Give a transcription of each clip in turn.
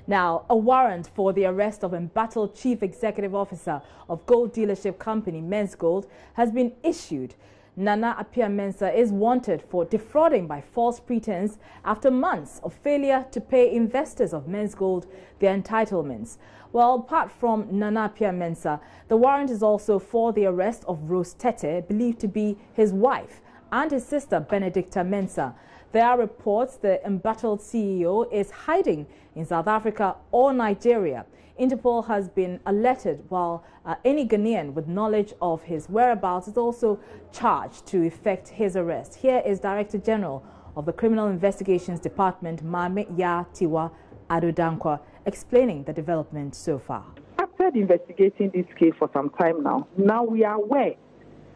Now, a warrant for the arrest of embattled Chief Executive Officer of gold dealership company Menzgold has been issued. Nana Appiah-Mensah is wanted for defrauding by false pretense after months of failure to pay investors of Menzgold their entitlements. Well, apart from Nana Appiah-Mensah, the warrant is also for the arrest of Rose Tete, believed to be his wife, and his sister Benedicta Mensah. There are reports the embattled CEO is hiding in South Africa or Nigeria. Interpol has been alerted, while any Ghanaian with knowledge of his whereabouts is also charged to effect his arrest. Here is Director General of the Criminal Investigations Department, Mame Ya Tiwa Adodankwa, explaining the development so far. After investigating this case for some time now we are aware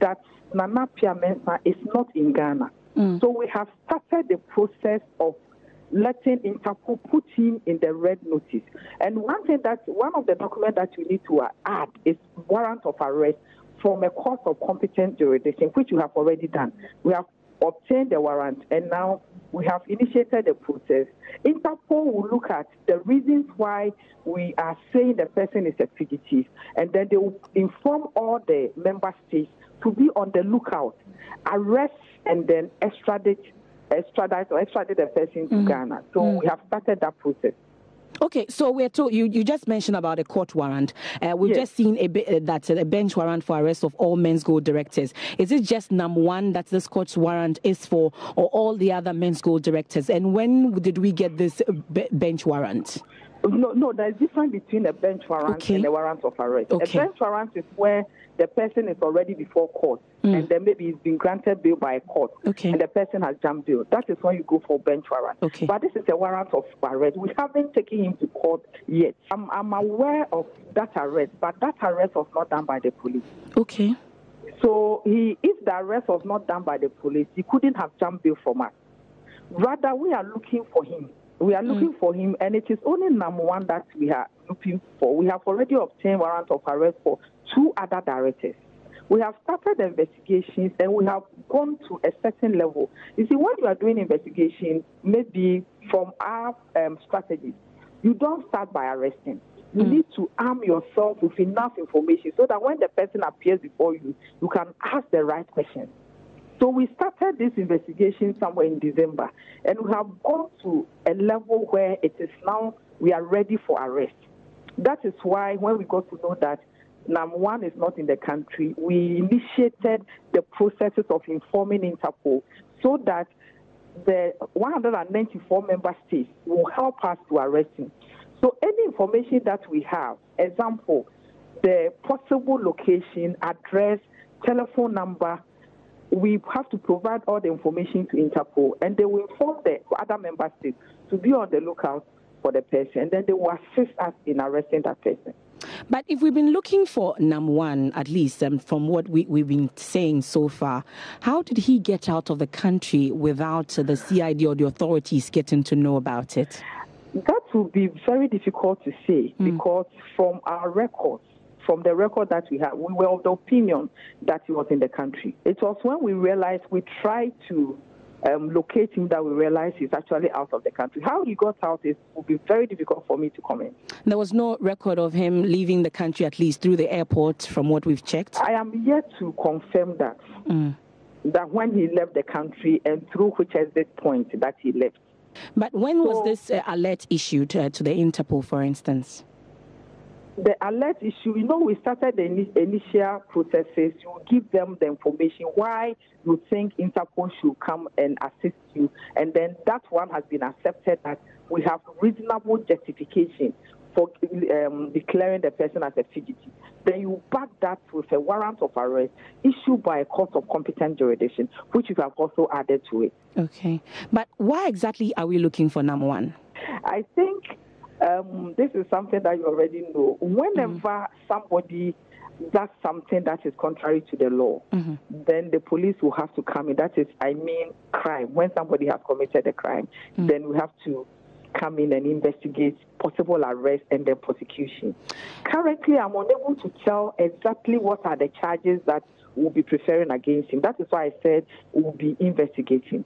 that Nana Appiah-Mensah is not in Ghana. So we have started the process of letting Interpol put him in the red notice. And one of the documents that we need to add is warrant of arrest from a court of competent jurisdiction, which we have already done. We have obtained the warrant, and now we have initiated the process. Interpol will look at the reasons why we are saying the person is a fugitive, and then they will inform all the member states to be on the lookout, arrest and then extradite the person to Ghana. So we have started that process. Okay, so we're told you just mentioned about a court warrant. We've just seen that's a bench warrant for arrest of all Menzgold directors. Is it just number one that this court warrant is for, or all the other Menzgold directors? And when did we get this bench warrant? No, there's a difference between a bench warrant and a warrant of arrest. A bench warrant is where the person is already before court, and then maybe he's been granted bail by a court, and the person has jumped bail. That is when you go for bench warrant. But this is a warrant of arrest. We haven't taken him to court yet. I'm aware of that arrest, but that arrest was not done by the police. So if the arrest was not done by the police, he couldn't have jumped bail from us. Rather, we are looking for him. We are looking for him, and it is only number one that we are looking for. We have already obtained warrant of arrest for 2 other directors. We have started the investigations, and we have gone to a certain level. You see, when you are doing investigations, maybe from our strategies, you don't start by arresting. You need to arm yourself with enough information so that when the person appears before you, you can ask the right questions. So we started this investigation somewhere in December, and we have gone to a level where it is now we are ready for arrest. That is why when we got to know that number one is not in the country, we initiated the processes of informing Interpol so that the 194 member states will help us to arrest him. So any information that we have, example, the possible location, address, telephone number, we have to provide all the information to Interpol, and they will inform the other member states to be on the lookout for the person, and then they will assist us in arresting that person. But if we've been looking for number one, at least from what we've been saying so far, how did he get out of the country without the CID or the authorities getting to know about it? That would be very difficult to say because from our records, from the record that we have, we were of the opinion that he was in the country. It was when we realized, we tried to locate him, that we realized he's actually out of the country. How he got out would be very difficult for me to comment. There was no record of him leaving the country, at least through the airport, from what we've checked? I am yet to confirm that, that when he left the country and through which exit point that he left. But when was this alert issued to the Interpol, for instance? The alert issue, we started the initial processes. You give them the information why you think Interpol should come and assist you. And then that one has been accepted that we have reasonable justification for declaring the person as a fugitive. Then you back that with a warrant of arrest issued by a court of competent jurisdiction, which you have also added to it. Okay. But why exactly are we looking for number one? I think this is something that you already know. Whenever somebody does something that is contrary to the law, then the police will have to come in. That is, crime. When somebody has committed a crime, then we have to come in and investigate possible arrest and then prosecution. Currently, I'm unable to tell exactly what are the charges that we'll be preferring against him. That is why I said we'll be investigating.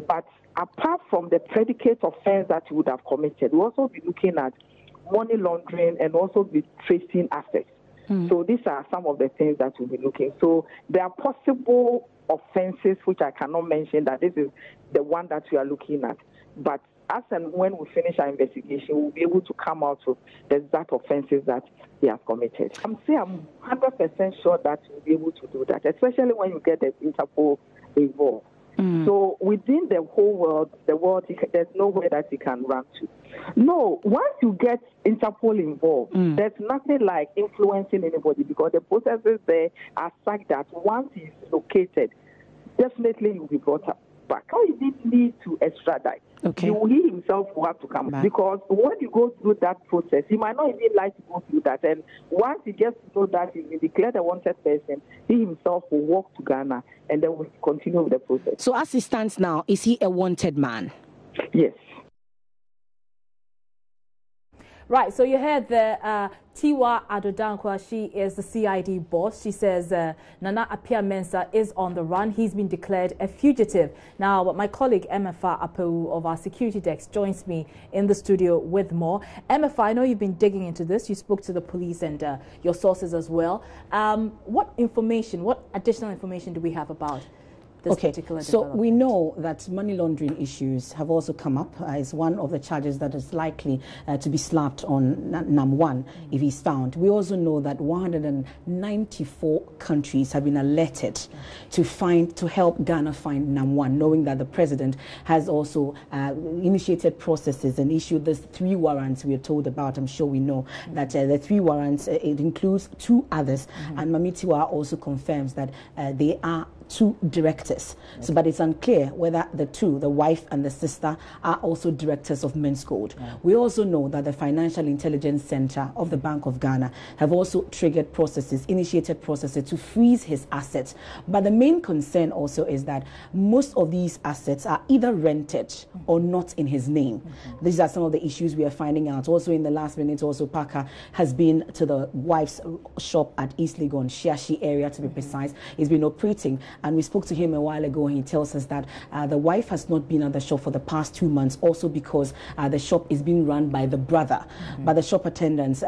But apart from the predicate offense that he would have committed, we'll also be looking at money laundering, and also be tracing assets. So these are some of the things that we'll be looking. So there are possible offenses which I cannot mention that this is the one that we are looking at. But as and when we finish our investigation, we'll be able to come out with the exact offenses that he has committed. I'm 100% sure that we'll be able to do that, especially when you get the Interpol involved. So within the whole world, there's nowhere that he can run to. No, once you get Interpol involved, there's nothing like influencing anybody, because the processes there are such that once he's located, definitely you'll be brought back. How is it need to extradite? He himself will have to come back. Because when you go through that process, he might not even like to go through that. And once he gets to know that he's been declared a wanted person, he himself will walk to Ghana and then will continue with the process. So as he stands now, is he a wanted man? Yes. Right, so you heard the Tiwa Adodankwa. She is the CID boss. She says Nana Appiah-Mensah is on the run. He's been declared a fugitive. Now, my colleague Emefa Apewu of our security desk joins me in the studio with more. Emefa, I know you've been digging into this. You spoke to the police and your sources as well. What additional information do we have about this particular development? We know that money laundering issues have also come up as one of the charges that is likely to be slapped on Nam1 if he's found. We also know that 194 countries have been alerted to help Ghana find Nam1, knowing that the president has also initiated processes and issued these 3 warrants we are told about. I'm sure we know that the 3 warrants, it includes 2 others, and Mamitiwa also confirms that they are 2 directors. So, but it's unclear whether the 2, the wife and the sister, are also directors of Menzgold. We also know that the Financial Intelligence Center of the Bank of Ghana have also initiated processes to freeze his assets. But the main concern also is that most of these assets are either rented or not in his name. These are some of the issues we are finding out. Also in the last minute, also Parker has been to the wife's shop at East Legon, Shiashi area to be precise. He's been operating. And we spoke to him a while ago, and he tells us that the wife has not been at the shop for the past 2 months, also because the shop is being run by the brother. But the shop attendants,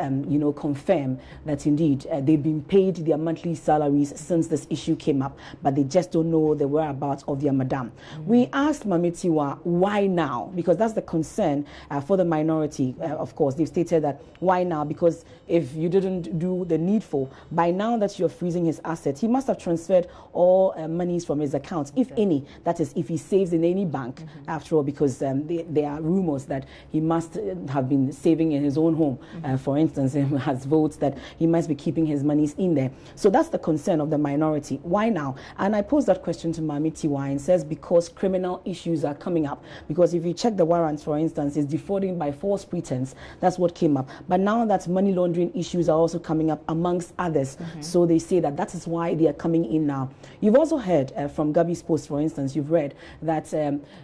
confirm that indeed they've been paid their monthly salaries since this issue came up, but they just don't know the whereabouts of their madam. We asked Mamitiwa why now, because that's the concern for the minority. Of course, they've stated that why now, because if you didn't do the needful, by now that you're freezing his assets, he must have transferred all monies from his accounts, if any. That is, if he saves in any bank, after all, because there are rumors that he must have been saving in his own home. For instance, he has votes that he must be keeping his monies in there. So that's the concern of the minority. Why now? And I posed that question to Mamitiwa and says because criminal issues are coming up. Because if you check the warrants, for instance, it's defrauding by false pretense. That's what came up. But now that money laundering issues are also coming up amongst others. So they say that is why they are coming in now. You've also heard from Gabi's post, for instance, you've read that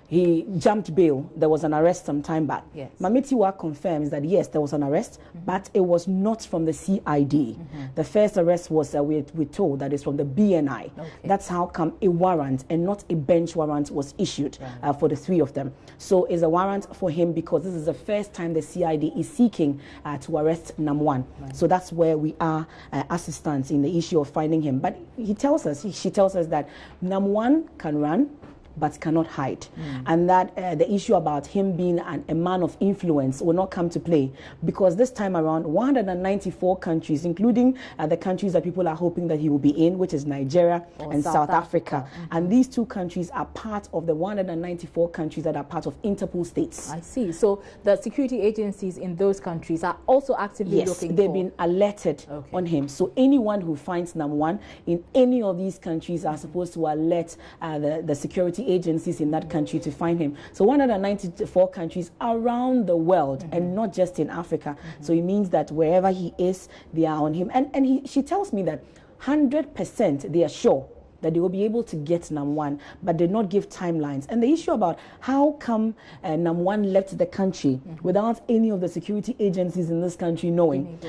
he jumped bail. There was an arrest some time back. Yes. Mamitiwa confirms that yes, there was an arrest, but it was not from the CID. The first arrest was, we're told, that is from the BNI. That's how come a warrant and not a bench warrant was issued for the 3 of them. So it's a warrant for him because this is the first time the CID is seeking to arrest Nam1. So that's where we are assistants in the issue of finding him. But she tells us that Nam1 can run but cannot hide, and that the issue about him being a man of influence will not come to play, because this time around 194 countries, including the countries that people are hoping that he will be in, which is Nigeria and South Africa. And these 2 countries are part of the 194 countries that are part of Interpol states. I see. So the security agencies in those countries are also actively looking. Yes, they've been alerted on him. So anyone who finds Nam1 in any of these countries are supposed to alert the security agencies in that country to find him. So 194 countries around the world, and not just in Africa. So it means that wherever he is, they are on him. And she tells me that 100% they are sure that they will be able to get Nam1, but did not give timelines. And the issue about how come Nam1 left the country without any of the security agencies in this country knowing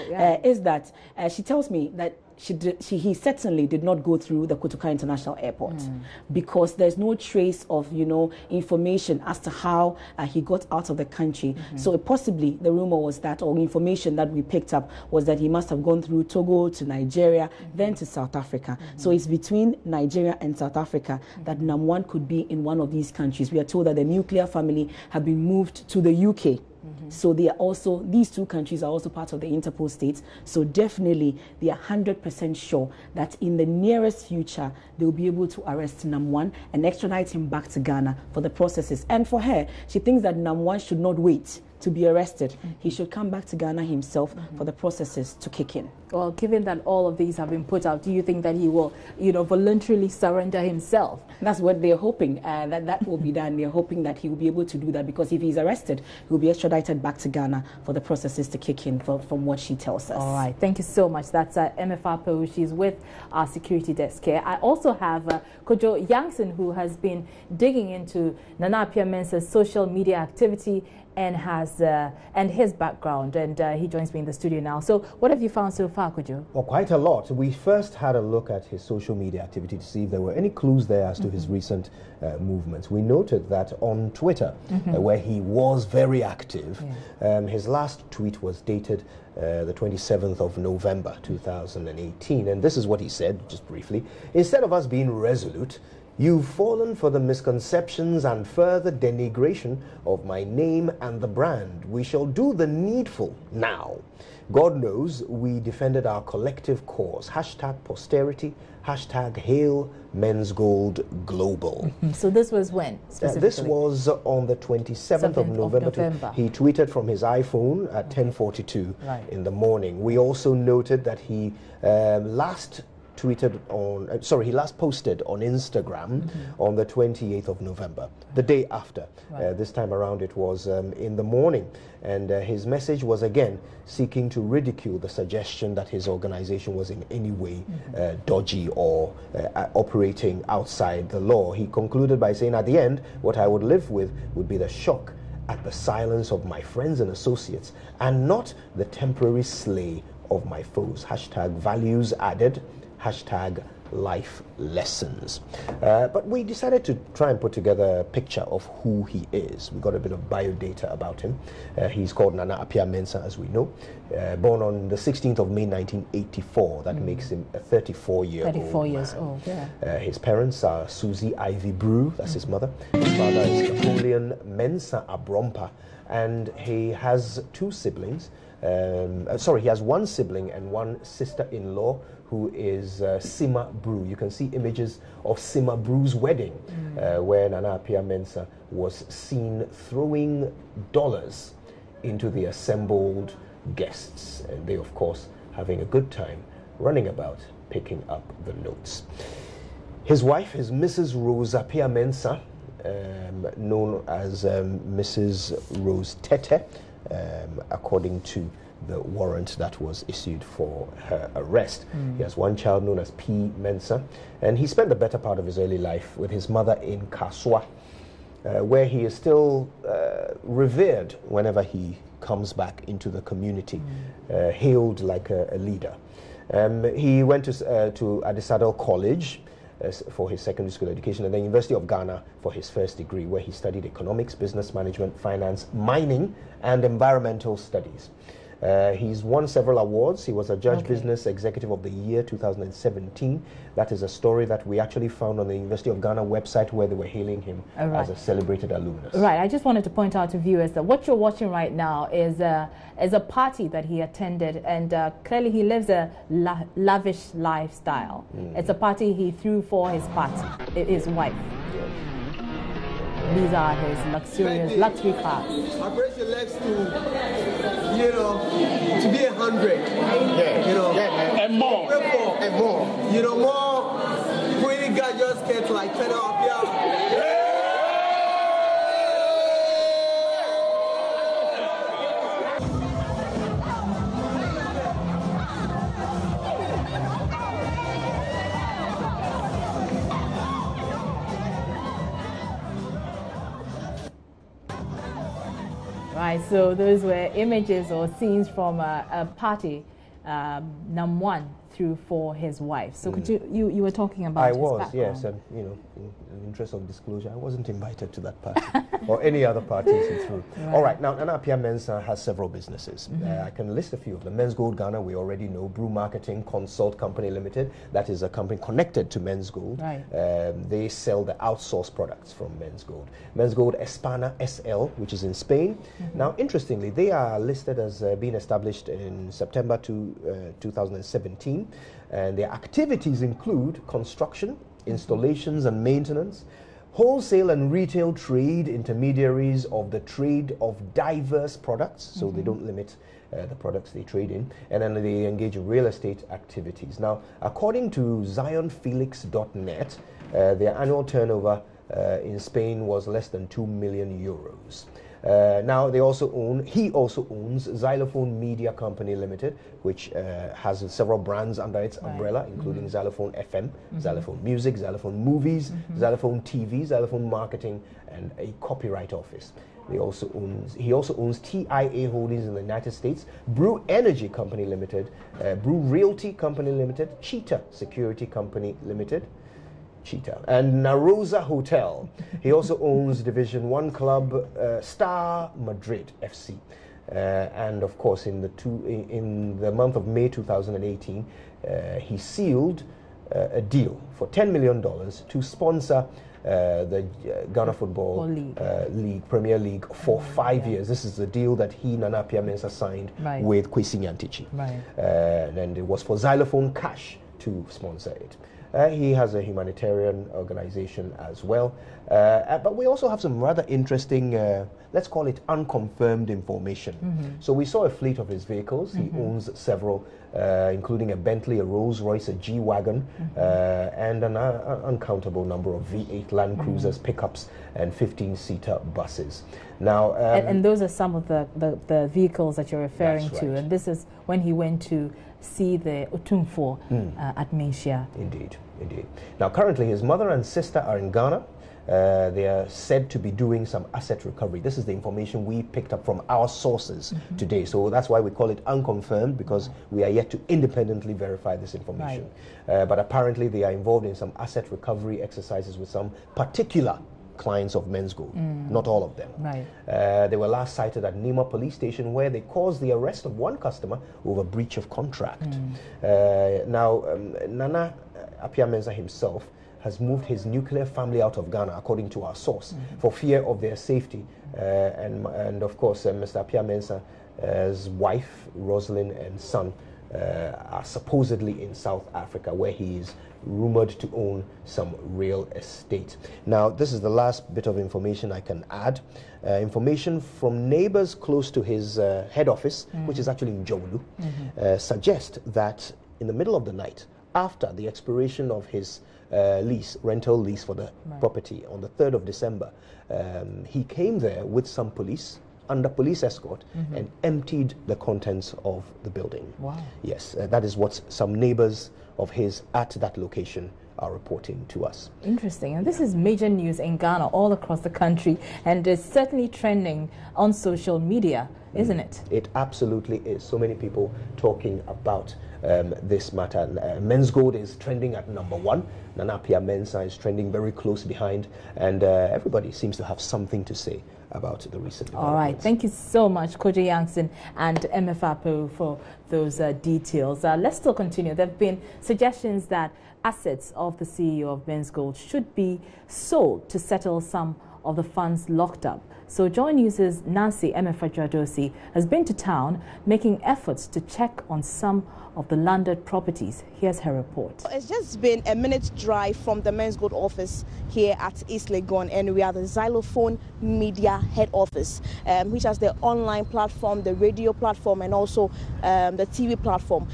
is that she tells me that he certainly did not go through the Kotoka International Airport because there's no trace of, information as to how he got out of the country. So possibly the rumor was that, or information that we picked up was that he must have gone through Togo to Nigeria, then to South Africa. So it's between Nigeria and South Africa that Namwan could be in one of these countries. We are told that the nuclear family have been moved to the UK. So they are also, these two countries are also part of the Interpol states. So definitely they are 100% sure that in the nearest future they'll be able to arrest Namwan and extradite him back to Ghana for the processes. And for her, she thinks that Namwan should not wait to be arrested. He should come back to Ghana himself for the processes to kick in. Well, given that all of these have been put out, do you think that he will, voluntarily surrender himself? That's what they're hoping, that will be done. They're hoping that he will be able to do that, because if he's arrested, he'll be extradited back to Ghana for the processes to kick in, from what she tells us. All right. Thank you so much. That's MFR Peru. She's with our security desk here. I also have Kojo Yangson, who has been digging into Nana Appiah Mensah's social media activity and his background, and he joins me in the studio now. So what have you found so far, Kojo? Well, quite a lot. We first had a look at his social media activity to see if there were any clues there as to his recent movements. We noted that on Twitter, where he was very active, his last tweet was dated the 27th of November 2018, and this is what he said, just briefly. Instead of us being resolute, you've fallen for the misconceptions and further denigration of my name and the brand. We shall do the needful now. God knows we defended our collective cause. Hashtag posterity. Hashtag hail Menzgold Global. So this was when? This was on the 27th of November. He tweeted from his iPhone at 10:42 in the morning. We also noted that he last posted on Instagram on the 28th of November, the day after. This time around it was in the morning, and his message was again seeking to ridicule the suggestion that his organization was in any way dodgy or operating outside the law. He concluded by saying, at the end, what I would live with would be the shock at the silence of my friends and associates, and not the temporary slay of my foes. Hashtag values added. Hashtag life lessons. But we decided to try and put together a picture of who he is. We got a bit of biodata about him. He's called Nana Appiah Mensah, as we know. Born on the 16th of May 1984. That makes him a 34-year-old 34 years old, yeah. His parents are Susie Ivy Brew, that's his mother. His father is Napoleon Mensah Abrompa, and he has two siblings. He has one sibling and one sister-in-law who is Sima Brew. You can see images of Sima Brew's wedding, where Nana Appiah Mensah was seen throwing dollars into the assembled guests, and they, of course, having a good time running about picking up the notes. His wife is Mrs. Rose Appiah Mensah, known as Mrs. Rose Tete, according to the warrant that was issued for her arrest. He has one child known as P. Mensah, and he spent the better part of his early life with his mother in Kaswa, where he is still revered whenever he comes back into the community, hailed like a leader. He went to Adisadel College for his secondary school education, and the University of Ghana for his first degree, where he studied economics, business management, finance, mining, and environmental studies. He's won several awards. He was a Judge Business Executive of the Year 2017. That is a story that we actually found on the University of Ghana website, where they were hailing him as a celebrated alumnus. Right. I just wanted to point out to viewers that what you're watching right now is a party that he attended, and clearly he lives a lavish lifestyle. It's a party he threw for his his wife. These are his luxurious luxury cars. I raise your legs to, to be 100. And more. And more. More pretty gorgeous kids like Nana Appiah. Right, so those were images or scenes from a party Namwan through for his wife. So could you were talking about his background. Yes, and you know, in the interest of disclosure, I wasn't invited to that party or any other parties he threw. Right. All right, now Nana Appiah Mensah has several businesses. I can list a few of them. Menzgold Ghana, we already know. Brew Marketing Consult Company Limited, that is a company connected to Menzgold. Right. They sell the outsourced products from Menzgold. Menzgold Espana SL, which is in Spain. Now, interestingly, they are listed as being established in September 2017, and their activities include construction, installations and maintenance, wholesale and retail trade, intermediaries of the trade of diverse products, so they don't limit the products they trade in, and then they engage in real estate activities. Now, according to zionfelix.net, their annual turnover in Spain was less than 2 million euros. Now he also owns Xylophone Media Company Limited, which has several brands under its umbrella, including Xylophone FM, Xylophone Music, Xylophone Movies, Xylophone TV, Xylophone Marketing, and a copyright office. He also owns TIA Holdings in the United States, Brew Energy Company Limited, Brew Realty Company Limited, Cheetah Security Company Limited, and Narosa Hotel. He also owns Division 1 club Star Madrid FC. And of course, in the month of May 2018, he sealed a deal for $10 million to sponsor the Ghana Football League, Premier League, for 5 years. This is the deal that he, Nana Appiah Mensah, signed with Kwesi Nyantichi. And it was for Xylophone Cash to sponsor it. He has a humanitarian organization as well. But we also have some rather interesting, let's call it unconfirmed information. So we saw a fleet of his vehicles. He owns several, including a Bentley, a Rolls-Royce, a G-Wagon, and an uncountable number of V8 Land Cruisers, pickups, and 15-seater buses. Now, and those are some of the vehicles that you're referring to. And this is when he went to see the Otumfo at Menchia. Indeed. Now, currently, his mother and sister are in Ghana. They are said to be doing some asset recovery. This is the information we picked up from our sources today. So that's why we call it unconfirmed, because we are yet to independently verify this information. But apparently, they are involved in some asset recovery exercises with some particular clients of Menzgold, not all of them. They were last sighted at Nima Police Station, where they caused the arrest of one customer over breach of contract. Now, Nana Appiah Mensah himself has moved his nuclear family out of Ghana, according to our source, for fear of their safety. And of course, Mr. Appiah Mensah's wife, Rosalind, and son are supposedly in South Africa, where he is rumored to own some real estate. Now, this is the last bit of information I can add. Information from neighbors close to his head office, which is actually in Jowlu, suggest that in the middle of the night, after the expiration of his rental lease for the property on the 3rd of December, he came there with some police, under police escort, and emptied the contents of the building. Wow. Yes, that is what some neighbors of his at that location are reporting to us. Interesting. And this is major news in Ghana, all across the country, and it's certainly trending on social media, isn't it? It absolutely is. So many people talking about this matter. Menzgold is trending at #1. Nana Appiah Mensah is trending very close behind, and everybody seems to have something to say about the recent developments. All right. Thank you so much, Kojo Yankson and MFAPO, for those details. Let's still continue. There have been suggestions that assets of the CEO of Menzgold should be sold to settle some of the funds locked up. So Joy News' Nancy Emefa-Dwadosi has been to town, making efforts to check on some of the landed properties. Here's her report. It's just been a minute's drive from the Menzgold office here at East Legon, and we are the Xylophone Media head office, which has the online platform, the radio platform, and also the TV platform.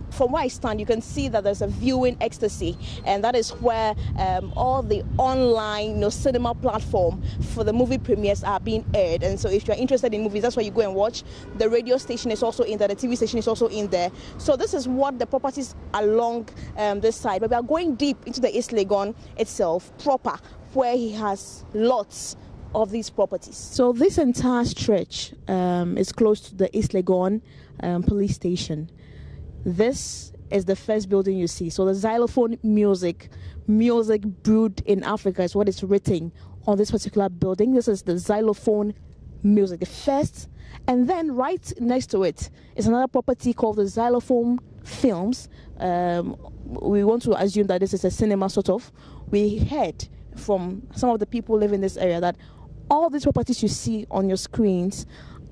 From where I stand, you can see that there's a viewing ecstasy, and that is where all the online cinema platform for the movie premieres are being aired. And so if you're interested in movies, that's where you go and watch. The radio station is also in there, the TV station is also in there. So this is what the properties along this side. But we are going deep into the East Legon itself, proper, where he has lots of these properties. So this entire stretch is close to the East Legon police station. This is the first building you see. So the xylophone music brewed in Africa is what is written on this particular building. This is the xylophone music, the first. And then right next to it is another property called the Xylophone Films. We want to assume that this is a cinema sort of. We heard from some of the people living in this area that all these properties you see on your screens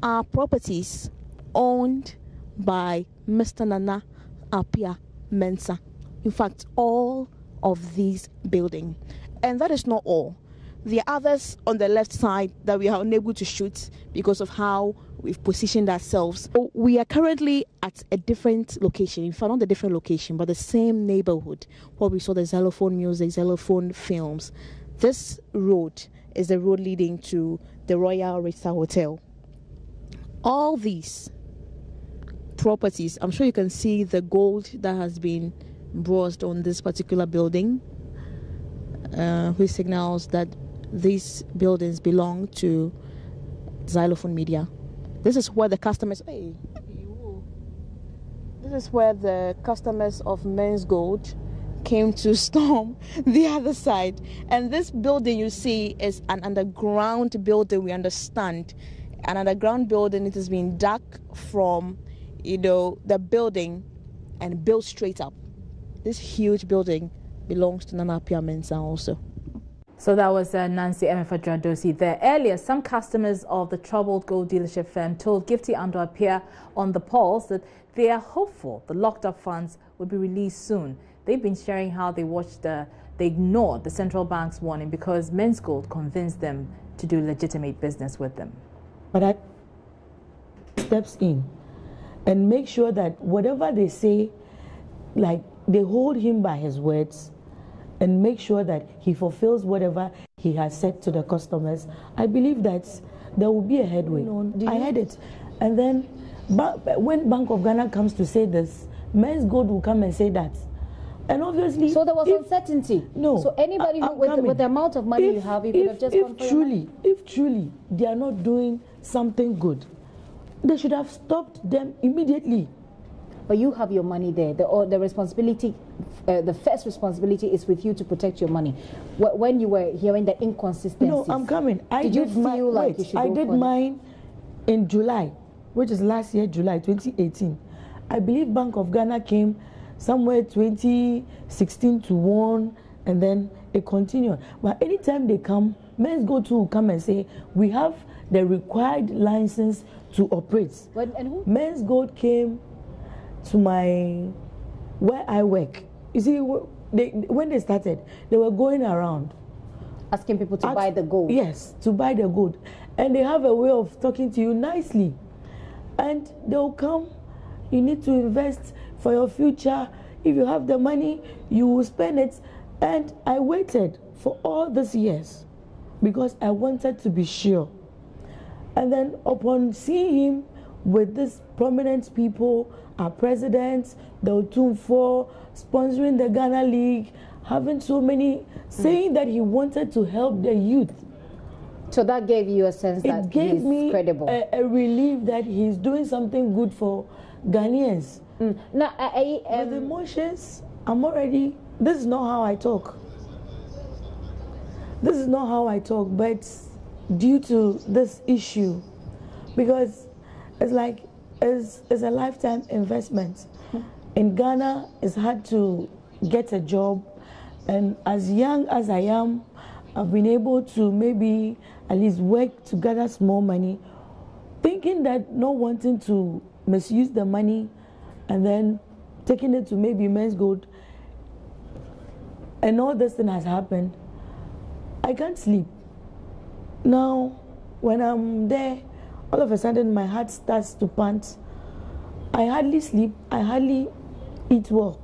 are properties owned by Mr. Nana Appiah Mensah. In fact, all of these buildings. And that is not all. There are others on the left side that we are unable to shoot because of how we've positioned ourselves. So we are currently at a different location. In fact, not a different location, but the same neighborhood where we saw the xylophone music, xylophone films. This road is the road leading to the Royal Rita Hotel. All these properties, I'm sure you can see the gold that has been embossed on this particular building, which signals that these buildings belong to Xylophone Media. This is where the customers of Menzgold came to storm the other side. And this building you see is an underground building, we understand. An underground building, it has been dug from, the building and built straight up. This huge building belongs to Nana Appiah Mensah also. So that was Nancy Emefa-Dradosi there. Earlier, some customers of the troubled gold dealership firm told Gifty Ando Appiah on the Pulse that they are hopeful the locked-up funds will be released soon. They've been sharing how they ignored the central bank's warning because Menzgold convinced them to do legitimate business with them. But that steps in and make sure that whatever they say, like they hold him by his words, and make sure that he fulfills whatever he has said to the customers. I believe that there will be a headway. I heard it. And then when Bank of Ghana comes to say this, Menzgold will come and say that. And obviously... So there was uncertainty? No. So anybody with the amount of money you have, you could have just gone for If truly they are not doing something good, they should have stopped them immediately. But you have your money there. The responsibility, the first responsibility is with you to protect your money. When you were hearing the inconsistencies... No, I'm coming. Did you feel like you should I did mine in July, which is last year, July 2018. I believe Bank of Ghana came somewhere 2016 to warn, and then it continued. But anytime they come, Menzgold will come and say, we have the required license to operate. And who? Menzgold came to where I work. You see, when they started, they were going around asking people to buy the gold. Yes, to buy the gold. And they have a way of talking to you nicely. And they'll come, you need to invest for your future. If you have the money, you will spend it. And I waited for all these years because I wanted to be sure. And then upon seeing him with these prominent people, our presidents, the Otumfo, sponsoring the Ghana League, having so many, saying that he wanted to help the youth. So that gave you a sense that he's credible. A relief that he's doing something good for Ghanaians. Now, with emotions, this is not how I talk. This is not how I talk, but due to this issue, because it's like, it's a lifetime investment. In Ghana, it's hard to get a job, and as young as I am, I've been able to maybe at least work to gather small money, thinking that not wanting to misuse the money and then taking it to maybe Menzgold, and all this thing has happened. I can't sleep. Now, when I'm there, all of a sudden my heart starts to pant. I hardly sleep, I hardly eat well.